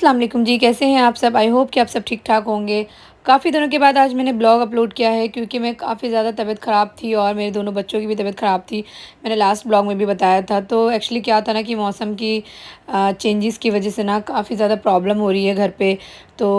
अस्सलाम वालेकुम जी, कैसे हैं आप सब? आई होप कि आप सब ठीक-ठाक होंगे। काफ़ी दिनों के बाद आज मैंने ब्लॉग अपलोड किया है क्योंकि मैं काफ़ी ज़्यादा तबीयत ख़राब थी और मेरे दोनों बच्चों की भी तबीयत ख़राब थी। मैंने लास्ट ब्लॉग में भी बताया था। तो एक्चुअली क्या था ना कि मौसम की चेंजेस की वज़ह से ना काफ़ी ज़्यादा प्रॉब्लम हो रही है घर पे। तो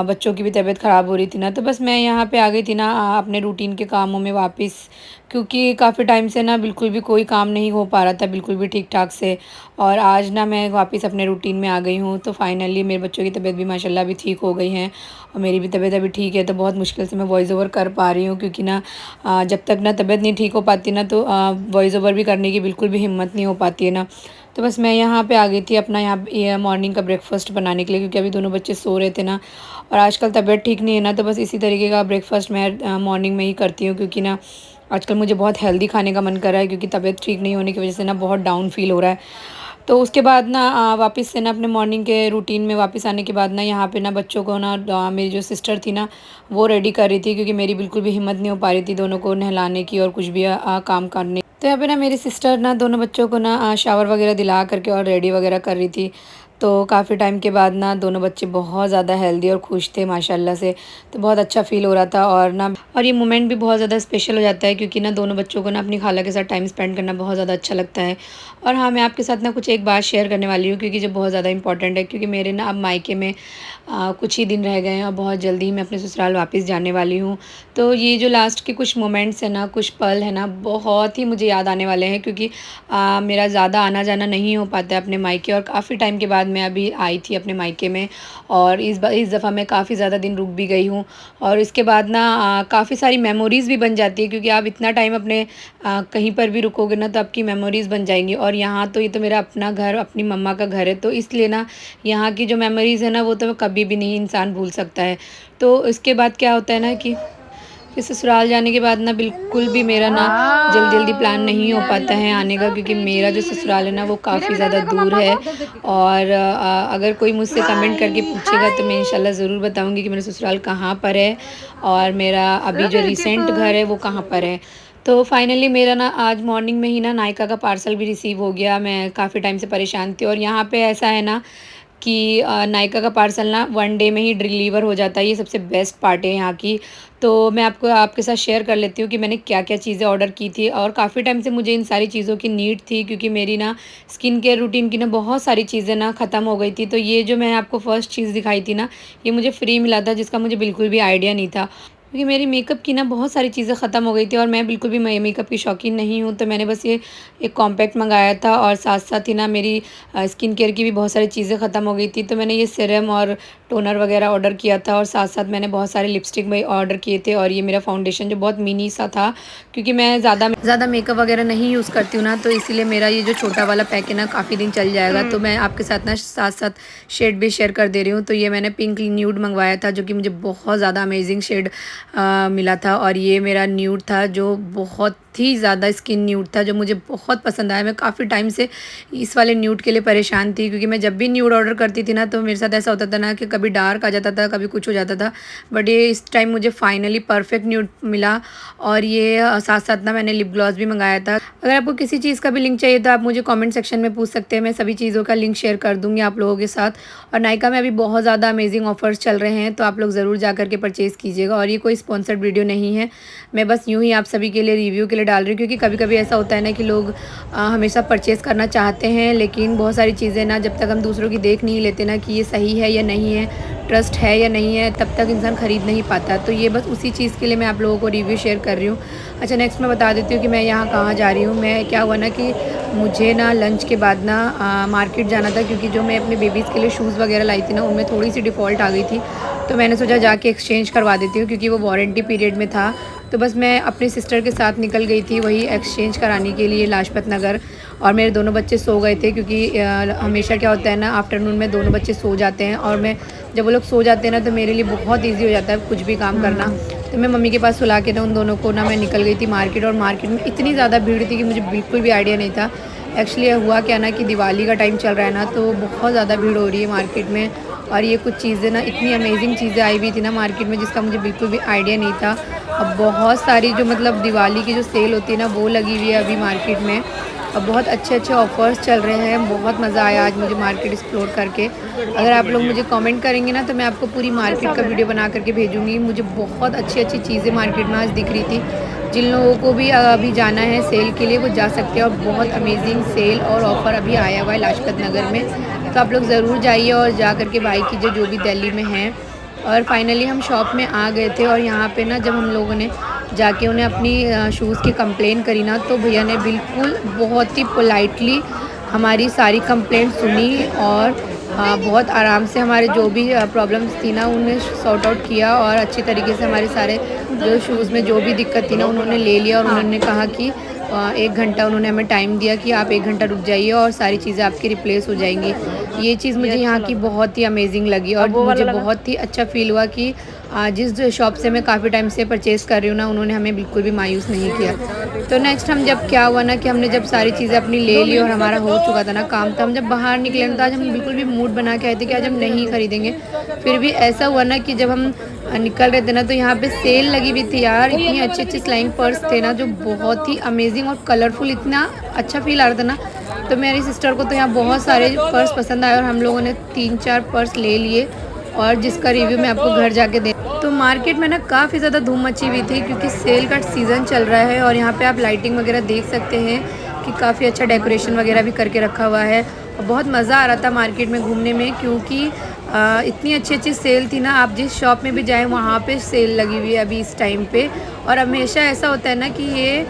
बच्चों की भी तबीयत ख़राब हो रही थी ना, तो बस मैं यहाँ पे आ गई थी ना अपने रूटीन के कामों में वापस, क्योंकि काफ़ी टाइम से ना बिल्कुल भी कोई काम नहीं हो पा रहा था बिल्कुल भी ठीक-ठाक से। और आज ना मैं वापस अपने रूटीन में आ गई हूँ, तो फाइनली मेरे बच्चों की तबीयत भी माशाल्लाह अभी ठीक हो गई हैं और मेरी भी तबीयत अभी ठीक है। तो बहुत मुश्किल से मैं वॉइस ओवर कर पा रही हूँ, क्योंकि ना जब तक ना तबीयत नहीं ठीक हो पाती ना, तो वॉइस ओवर भी करने की बिल्कुल भी हिम्मत नहीं हो पाती है ना। तो बस मैं यहाँ पे आ गई थी अपना यहाँ ये मॉर्निंग का ब्रेकफ़ास्ट बनाने के लिए, क्योंकि अभी दोनों बच्चे सो रहे थे ना और आजकल तबीयत ठीक नहीं है ना, तो बस इसी तरीके का ब्रेकफ़ास्ट मैं मॉर्निंग में ही करती हूँ, क्योंकि ना आजकल मुझे बहुत हेल्दी खाने का मन कर रहा है, क्योंकि तबीयत ठीक नहीं होने की वजह से ना बहुत डाउन फ़ील हो रहा है। तो उसके बाद ना वापस से ना अपने मॉर्निंग के रूटीन में वापस आने के बाद ना यहाँ पे ना बच्चों को ना मेरी जो सिस्टर थी ना वो रेडी कर रही थी, क्योंकि मेरी बिल्कुल भी हिम्मत नहीं हो पा रही थी दोनों को नहलाने की और कुछ भी काम करने। तो यहाँ पे ना मेरी सिस्टर ना दोनों बच्चों को ना शावर वगैरह दिला करके और रेडी वगैरह कर रही थी। तो काफ़ी टाइम के बाद ना दोनों बच्चे बहुत ज़्यादा हेल्दी और खुश थे माशाल्लाह से। तो बहुत अच्छा फ़ील हो रहा था और ये मोमेंट भी बहुत ज़्यादा स्पेशल हो जाता है, क्योंकि ना दोनों बच्चों को ना अपनी खाला के साथ टाइम स्पेंड करना बहुत ज़्यादा अच्छा लगता है। और हाँ, मैं आपके साथ ना कुछ एक बात शेयर करने वाली हूँ, क्योंकि जो बहुत ज़्यादा इंपॉर्टेंट है, क्योंकि मेरे ना अब मायके में कुछ ही दिन रह गए हैं और बहुत जल्दी ही मैं अपने ससुराल वापस जाने वाली हूँ। तो ये जो लास्ट के कुछ मोमेंट्स हैं ना, कुछ पल है ना, बहुत ही मुझे याद आने वाले हैं, क्योंकि मेरा ज़्यादा आना-जाना नहीं हो पाता है अपने मायके, और काफ़ी टाइम के बाद मैं अभी आई थी अपने मायके में। और इस दफ़ा मैं काफ़ी ज़्यादा दिन रुक भी गई हूँ। और इसके बाद ना काफ़ी सारी मेमोरीज़ भी बन जाती है, क्योंकि आप इतना टाइम अपने कहीं पर भी रुकोगे ना, तो आपकी मेमोरीज़ बन जाएँगी। और यहाँ तो ये तो मेरा अपना घर, अपनी मम्मा का घर है, तो इसलिए ना यहाँ की जो मेमोरीज़ है ना, वो तो कभी भी नहीं इंसान भूल सकता है। तो इसके बाद क्या होता है ना कि ससुराल जाने के बाद ना बिल्कुल भी मेरा ना जल्दी-जल्दी प्लान नहीं हो पाता है आने का, क्योंकि मेरा जो ससुराल है ना वो काफ़ी ज़्यादा दूर है। और अगर कोई मुझसे कमेंट करके पूछेगा तो मैं इंशाल्लाह ज़रूर बताऊँगी कि मेरा ससुराल कहाँ पर है और मेरा अभी जो रिसेंट घर है वो कहाँ पर है। तो फाइनली मेरा ना आज मॉर्निंग में ही ना नायका का पार्सल भी रिसीव हो गया। मैं काफ़ी टाइम से परेशान थी, और यहाँ पे ऐसा है ना कि नायका का पार्सल ना 1 डे में ही डिलीवर हो जाता है। ये सबसे बेस्ट पार्ट है यहाँ की। तो मैं आपको आपके साथ शेयर कर लेती हूँ कि मैंने क्या-क्या चीज़ें ऑर्डर की थी, और काफ़ी टाइम से मुझे इन सारी चीज़ों की नीड थी, क्योंकि मेरी ना स्किन केयर रूटीन की ना बहुत सारी चीज़ें ना ख़त्म हो गई थी। तो ये जो मैंने आपको फर्स्ट चीज़ दिखाई थी ना, ये मुझे फ्री मिला था, जिसका मुझे बिल्कुल भी आइडिया नहीं था। क्योंकि मेरी मेकअप की ना बहुत सारी चीज़ें ख़त्म हो गई थी और मैं बिल्कुल भी मेकअप की शौकीन नहीं हूँ। तो मैंने बस ये एक कॉम्पैक्ट मँगाया था, और साथ-साथ ही ना मेरी स्किन केयर की भी बहुत सारी चीज़ें ख़त्म हो गई थी। तो मैंने ये सीरम और टोनर वग़ैरह ऑर्डर किया था, और साथ-साथ मैंने बहुत सारे लिपस्टिक भी ऑर्डर किए थे, और ये मेरा फाउंडेशन जो बहुत मिनी सा था, क्योंकि मैं ज़्यादा मेकअप वग़ैरह नहीं यूज़ करती हूँ ना, तो इसीलिए मेरा ये जो छोटा वाला पैक है ना काफ़ी दिन चल जाएगा। तो मैं आपके साथ ना साथ-साथ शेड भी शेयर कर दे रही हूँ। तो ये मैंने पिंक न्यूड मँगवाया था, जो कि मुझे बहुत ज़्यादा अमेजिंग शेड मिला था, और ये मेरा न्यूड था जो बहुत ही ज़्यादा स्किन न्यूड था, जो मुझे बहुत पसंद आया। मैं काफ़ी टाइम से इस वाले न्यूड के लिए परेशान थी, क्योंकि मैं जब भी न्यूड ऑर्डर करती थी ना, तो मेरे साथ ऐसा होता था ना कि कभी डार्क आ जाता था, कभी कुछ हो जाता था। बट ये इस टाइम मुझे फाइनली परफेक्ट न्यूड मिला। और ये साथ-साथ ना मैंने लिप ग्लॉस भी मँगाया था। अगर आपको किसी चीज़ का भी लिंक चाहिए तो आप मुझे कमेंट सेक्शन में पूछ सकते हैं, मैं सभी चीज़ों का लिंक शेयर कर दूँगी आप लोगों के साथ। और नायका में अभी बहुत ज़्यादा अमेजिंग ऑफर्स चल रहे हैं, तो आप लोग ज़रूर जा कर के परचेज़ कीजिएगा। और ये कोई स्पॉन्सर्ड वीडियो नहीं है, मैं बस यूँ ही आप सभी के लिए रिव्यू के लिए डाल रही हूँ, क्योंकि कभी-कभी ऐसा होता है ना कि लोग हमेशा परचेज़ करना चाहते हैं, लेकिन बहुत सारी चीज़ें ना जब तक हम दूसरों की देख नहीं लेते ना कि ये सही है या नहीं है, ट्रस्ट है या नहीं है, तब तक इंसान ख़रीद नहीं पाता। तो ये बस उसी चीज़ के लिए मैं आप लोगों को रिव्यू शेयर कर रही हूँ। अच्छा, नेक्स्ट मैं बता देती हूँ कि मैं यहाँ कहाँ जा रही हूँ। मैं क्या हुआ ना कि मुझे ना लंच के बाद ना मार्केट जाना था, क्योंकि जो मैं अपने बेबीज़ के लिए शूज़ वगैरह लाई थी ना, उनमें थोड़ी-सी डिफ़ॉल्ट आ गई थी। तो मैंने सोचा जाके एक्सचेंज करवा देती हूँ, क्योंकि वो वारंटी पीरियड में था। तो बस मैं अपनी सिस्टर के साथ निकल गई थी वही एक्सचेंज कराने के लिए लाजपत नगर। और मेरे दोनों बच्चे सो गए थे, क्योंकि हमेशा क्या होता है ना, आफ्टरनून में दोनों बच्चे सो जाते हैं, और मैं जब वो लोग सो जाते हैं ना, तो मेरे लिए बहुत ईज़ी हो जाता है कुछ भी काम करना। तो मैं मम्मी के पास सुला के ना उन दोनों को ना मैं निकल गई थी मार्केट, और मार्केट में इतनी ज़्यादा भीड़ थी कि मुझे बिल्कुल भी आइडिया नहीं था। एक्चुअली हुआ क्या ना कि दिवाली का टाइम चल रहा है ना, तो बहुत ज़्यादा भीड़ हो रही है मार्केट में। और ये कुछ चीज़ें ना इतनी अमेजिंग चीज़ें आई हुई थी ना मार्केट में, जिसका मुझे बिल्कुल भी आइडिया नहीं था। अब बहुत सारी जो मतलब दिवाली की जो सेल होती है ना वो लगी हुई है अभी मार्केट में। अब बहुत अच्छे अच्छे ऑफ़र्स चल रहे हैं। बहुत मज़ा आया आज मुझे मार्केट एक्सप्लोर करके। अगर आप लोग मुझे कमेंट करेंगे ना तो मैं आपको पूरी मार्केट का वीडियो बना करके भेजूँगी। मुझे बहुत अच्छी अच्छी चीज़ें मार्केट में आज दिख रही थी। जिन लोगों को भी अभी जाना है सेल के लिए वो जा सकते हैं, और बहुत अमेजिंग सेल और ऑफ़र अभी आया हुआ है लाजपत नगर में। तो आप लोग ज़रूर जाइए और जा कर के बाई कीजिए जो भी दिल्ली में हैं। और फाइनली हम शॉप में आ गए थे, और यहाँ पे ना जब हम लोगों ने जाके उन्हें अपनी शूज़ की कंप्लेन करी ना, तो भैया ने बिल्कुल बहुत ही पोलाइटली हमारी सारी कंप्लेंट सुनी, और बहुत आराम से हमारे जो भी प्रॉब्लम्स थी ना उन्हें सॉर्ट आउट किया, और अच्छी तरीके से हमारे सारे जो शूज़ में जो भी दिक्कत थी ना उन्होंने ले लिया। और उन्होंने कहा कि 1 घंटा उन्होंने हमें टाइम दिया कि आप 1 घंटा रुक जाइए और सारी चीज़ें आपकी रिप्लेस हो जाएंगी। ये चीज़ मुझे यहाँ की बहुत ही अमेजिंग लगी, और मुझे बहुत ही अच्छा फ़ील हुआ कि जिस शॉप से मैं काफ़ी टाइम से परचेज़ कर रही हूँ ना उन्होंने हमें बिल्कुल भी मायूस नहीं किया। तो नेक्स्ट हम जब क्या हुआ ना कि हमने जब सारी चीज़ें अपनी ले ली और हमारा हो चुका था ना काम, तो हम जब बाहर निकले ना तो आज हम बिल्कुल भी मूड बना के आए थे कि आज हम नहीं खरीदेंगे। फिर भी ऐसा हुआ ना कि जब हम निकल रहे थे ना तो यहाँ पे सेल लगी हुई थी यार। इतनी अच्छे अच्छे स्लाइंग पर्स थे ना जो बहुत ही अमेजिंग और कलरफुल, इतना अच्छा फील आ रहा था ना। तो मेरी सिस्टर को तो यहाँ बहुत सारे पर्स पसंद आए और हम लोगों ने 3-4 पर्स ले लिए, और जिसका रिव्यू मैं आपको घर जाके दे। तो मार्केट में ना काफ़ी ज़्यादा धूम मची हुई थी क्योंकि सेल का सीज़न चल रहा है, और यहाँ पे आप लाइटिंग वगैरह देख सकते हैं कि काफ़ी अच्छा डेकोरेशन वगैरह भी करके रखा हुआ है। और बहुत मज़ा आ रहा था मार्केट में घूमने में, क्योंकि इतनी अच्छी अच्छी सेल थी ना। आप जिस शॉप में भी जाएं वहाँ पे सेल लगी हुई है अभी इस टाइम पे। और हमेशा ऐसा होता है ना कि ये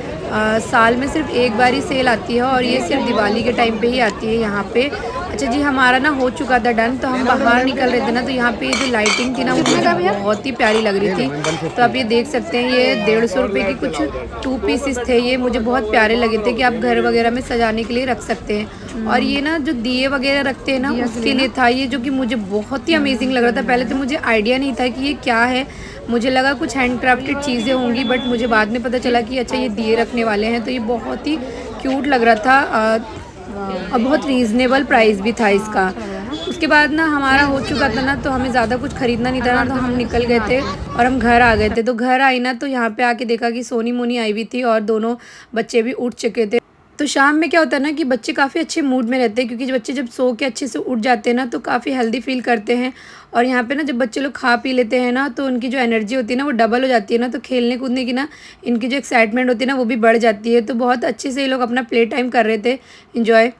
साल में सिर्फ एक बार ही सेल आती है, और ये सिर्फ दिवाली के टाइम पे ही आती है यहाँ पे। अच्छा जी, हमारा ना हो चुका था डन, तो हम बाहर निकल रहे थे ना, तो यहाँ पे जो लाइटिंग थी ना वो मुझे बहुत ही प्यारी लग रही थी। तो आप ये देख सकते हैं, ये 150 रुपये की कुछ 2 पीसेस थे। ये मुझे बहुत प्यारे लगे थे कि आप घर वगैरह में सजाने के लिए रख सकते हैं। और ये ना जो दिए वगैरह रखते हैं ना उसके लिए था ये, जो कि मुझे बहुत ही अमेजिंग लग रहा था। पहले तो मुझे आइडिया नहीं था कि ये क्या है, मुझे लगा कुछ हैंडक्राफ्टेड चीज़ें होंगी, बट मुझे बाद में पता चला कि अच्छा ये दिए रखने वाले हैं। तो ये बहुत ही क्यूट लग रहा था, और बहुत रीज़नेबल प्राइस भी था इसका। उसके बाद ना हमारा हो चुका था ना, तो हमें ज़्यादा कुछ ख़रीदना नहीं था ना, तो हम निकल गए थे और हम घर आ गए थे। तो घर आई ना तो यहाँ पे आके देखा कि सोनी मोनी आई हुई थी और दोनों बच्चे भी उठ चुके थे। तो शाम में क्या होता है ना कि बच्चे काफ़ी अच्छे मूड में रहते हैं, क्योंकि बच्चे जब सो के अच्छे से उठ जाते हैं ना तो काफ़ी हेल्दी फील करते हैं। और यहाँ पे ना जब बच्चे लोग खा पी लेते हैं ना तो उनकी जो एनर्जी होती है ना वो डबल हो जाती है ना, तो खेलने कूदने की ना इनकी जो एक्साइटमेंट होती है ना वो भी बढ़ जाती है। तो बहुत अच्छे से ये लोग अपना प्ले टाइम कर रहे थे, इंजॉय।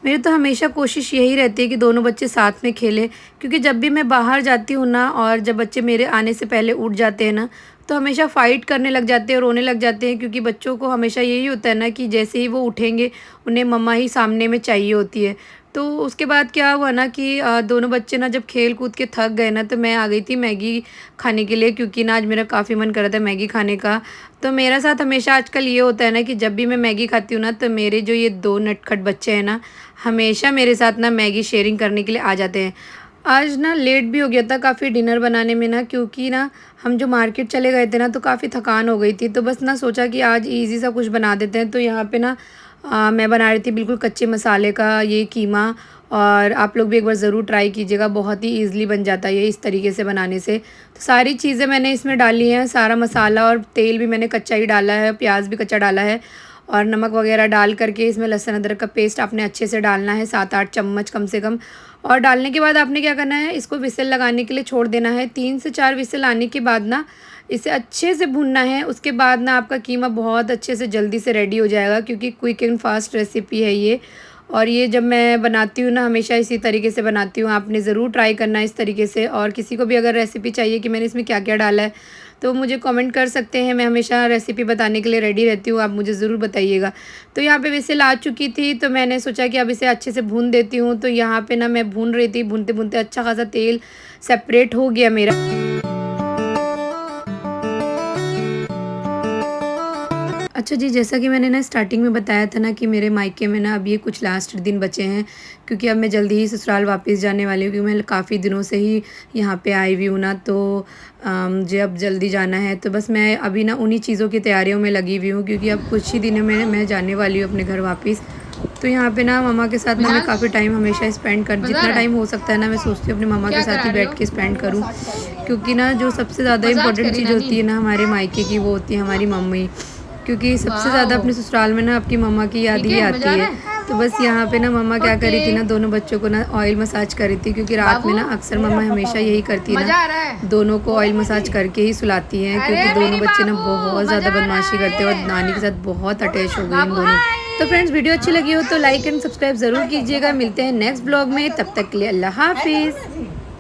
मेरी तो हमेशा कोशिश यही रहती है कि दोनों बच्चे साथ में खेलें, क्योंकि जब भी मैं बाहर जाती हूँ ना और जब बच्चे मेरे आने से पहले उठ जाते हैं ना तो हमेशा फ़ाइट करने लग जाते हैं और रोने लग जाते हैं, क्योंकि बच्चों को हमेशा यही होता है ना कि जैसे ही वो उठेंगे उन्हें मम्मा ही सामने में चाहिए होती है। तो उसके बाद क्या हुआ ना कि दोनों बच्चे ना जब खेल कूद के थक गए ना तो मैं आ गई थी मैगी खाने के लिए, क्योंकि ना आज मेरा काफ़ी मन कर रहा था मैगी खाने का। तो मेरा साथ हमेशा आजकल ये होता है ना कि जब भी मैं मैगी खाती हूँ ना तो मेरे जो ये 2 नटखट बच्चे हैं ना हमेशा मेरे साथ ना मैगी शेयरिंग करने के लिए आ जाते हैं। आज ना लेट भी हो गया था काफ़ी डिनर बनाने में ना, क्योंकि ना हम जो मार्केट चले गए थे ना तो काफ़ी थकान हो गई थी। तो बस ना सोचा कि आज इजी सा कुछ बना देते हैं। तो यहाँ पे ना मैं बना रही थी बिल्कुल कच्चे मसाले का ये कीमा, और आप लोग भी एक बार ज़रूर ट्राई कीजिएगा, बहुत ही ईज़िली बन जाता है ये इस तरीके से बनाने से। तो सारी चीज़ें मैंने इसमें डाली हैं, सारा मसाला और तेल भी मैंने कच्चा ही डाला है, प्याज भी कच्चा डाला है, और नमक वगैरह डाल करके इसमें लहसुन अदरक का पेस्ट आपने अच्छे से डालना है, 7-8 चम्मच कम से कम। और डालने के बाद आपने क्या करना है, इसको विसल लगाने के लिए छोड़ देना है। 3 से 4 विसल आने के बाद ना इसे अच्छे से भूनना है। उसके बाद ना आपका कीमा बहुत अच्छे से जल्दी से रेडी हो जाएगा, क्योंकि क्विक एंड फास्ट रेसिपी है ये। और ये जब मैं बनाती हूँ ना हमेशा इसी तरीके से बनाती हूँ, आपने ज़रूर ट्राई करना है इस तरीके से। और किसी को भी अगर रेसिपी चाहिए कि मैंने इसमें क्या क्या डाला है तो मुझे कमेंट कर सकते हैं, मैं हमेशा रेसिपी बताने के लिए रेडी रहती हूँ, आप मुझे ज़रूर बताइएगा। तो यहाँ पे विसल आ चुकी थी तो मैंने सोचा कि अब इसे अच्छे से भून देती हूँ। तो यहाँ पे ना मैं भून रही थी, भूनते भूनते अच्छा खासा तेल सेपरेट हो गया मेरा। अच्छा जी, जैसा कि मैंने ना स्टार्टिंग में बताया था ना कि मेरे मायके में ना अब ये कुछ लास्ट दिन बचे हैं, क्योंकि अब मैं जल्दी ही ससुराल वापस जाने वाली हूँ, क्योंकि मैं काफ़ी दिनों से ही यहाँ पे आई हुई हूँ ना। तो मुझे अब जल्दी जाना है, तो बस मैं अभी ना उन्हीं चीज़ों की तैयारियों में लगी हुई हूँ, क्योंकि अब कुछ ही दिनों में मैं जाने वाली हूँ अपने घर वापस। तो यहाँ पे ना मम्मा के साथ ना मैं काफ़ी टाइम हमेशा स्पेंड कर, जितना टाइम हो सकता है ना मैं सोचती हूँ अपने मम्मा के साथ ही बैठ के स्पेंड करूँ, क्योंकि ना जो सबसे ज़्यादा इम्पोर्टेंट चीज़ होती है ना हमारे मायके की, वो होती है हमारी मम्मी। क्योंकि सबसे ज़्यादा अपने ससुराल में ना आपकी मम्मा की याद ही आती है। तो बस यहाँ पे ना मम्मा क्या कर रही थी ना, दोनों बच्चों को ना ऑयल मसाज कर रही थी, क्योंकि रात में ना अक्सर मम्मा हमेशा यही करती है ना, दोनों को ऑयल मसाज करके ही सुलाती हैं, क्योंकि दोनों बच्चे ना बहुत ज़्यादा बदमाशी करते हैं और नानी के साथ बहुत अटैच हो गए इन दोनों। तो फ्रेंड्स, वीडियो अच्छी लगी हो तो लाइक एंड सब्सक्राइब ज़रूर कीजिएगा। मिलते हैं नेक्स्ट ब्लॉग में, तब तक के लिए अल्लाह हाफिज़।